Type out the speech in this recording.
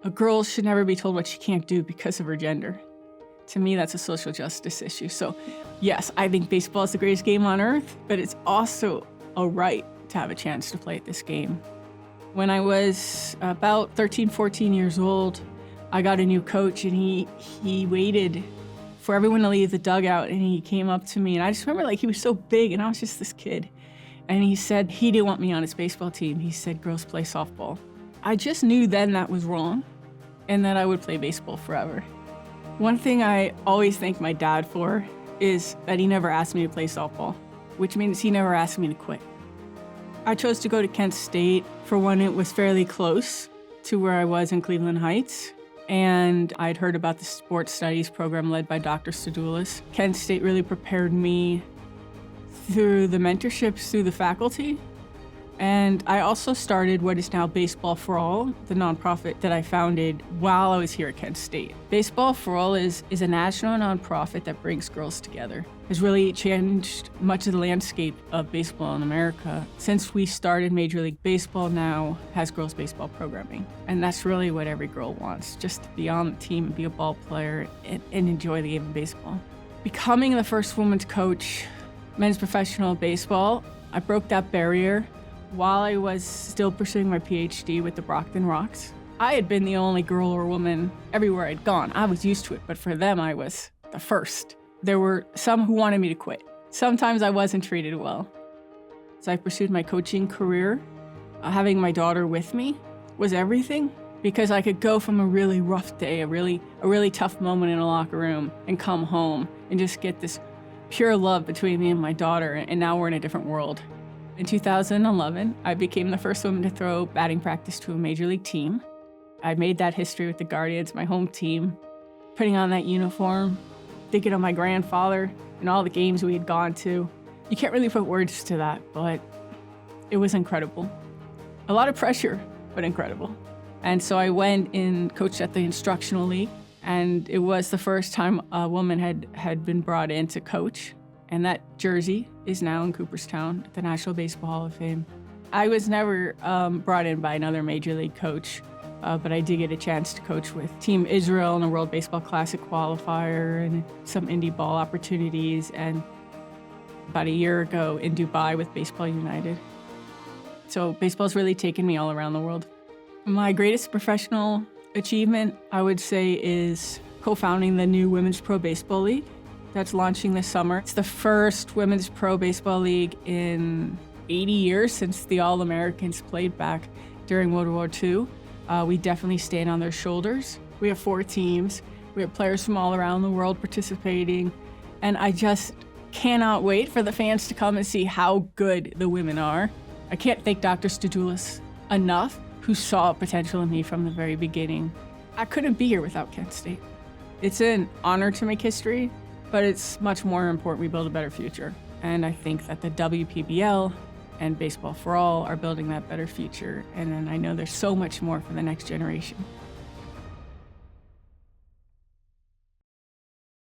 A girl should never be told what she can't do because of her gender. To me, that's a social justice issue. So yes, I think baseball is the greatest game on earth, but it's also a right to have a chance to play at this game. When I was about 13, 14 years old, I got a new coach, and he waited for everyone to leave the dugout, and he came up to me, and I just remember he was so big, and I was just this kid. And he said he didn't want me on his baseball team. He said, girls play softball. I just knew then that was wrong, and that I would play baseball forever. One thing I always thank my dad for is that he never asked me to play softball, which means he never asked me to quit. I chose to go to Kent State for one, it was fairly close to where I was in Cleveland Heights, and I'd heard about the sports studies program led by Dr. Stadoulis. Kent State really prepared me through the mentorships through the faculty. And I also started what is now Baseball for All, the nonprofit that I founded while I was here at Kent State. Baseball for All is a national nonprofit that brings girls together. It's really changed much of the landscape of baseball in America. Since we started Major League Baseball now has girls baseball programming. And that's really what every girl wants, just to be on the team and be a ball player and enjoy the game of baseball. Becoming the first woman's coach, men's professional baseball, I broke that barrier while I was still pursuing my PhD with the Brockton Rocks. I had been the only girl or woman everywhere I'd gone. I was used to it, but for them, I was the first. There were some who wanted me to quit. Sometimes I wasn't treated well. So I pursued my coaching career. Having my daughter with me was everything, because I could go from a really rough day, a really tough moment in a locker room, and come home and just get this pure love between me and my daughter, and now we're in a different world. In 2011, I became the first woman to throw batting practice to a major league team. I made that history with the Guardians, my home team, putting on that uniform, thinking of my grandfather and all the games we had gone to. You can't really put words to that, but it was incredible. A lot of pressure, but incredible. And so I went and coached at the instructional league, and it was the first time a woman had been brought in to coach. And that jersey is now in Cooperstown at the National Baseball Hall of Fame. I was never brought in by another major league coach, but I did get a chance to coach with Team Israel in a World Baseball Classic qualifier and some indie ball opportunities, and about a year ago in Dubai with Baseball United. So baseball's really taken me all around the world. My greatest professional achievement, I would say, is co-founding the new Women's Pro Baseball League that's launching this summer. It's the first women's pro baseball league in 80 years since the All-Americans played back during World War II. We definitely stand on their shoulders. We have 4 teams. We have players from all around the world participating. And I just cannot wait for the fans to come and see how good the women are. I can't thank Dr. Stadoulis enough, who saw potential in me from the very beginning. I couldn't be here without Kent State. It's an honor to make history, but it's much more important we build a better future. And I think that the WPBL and Baseball for All are building that better future. And then I know there's so much more for the next generation.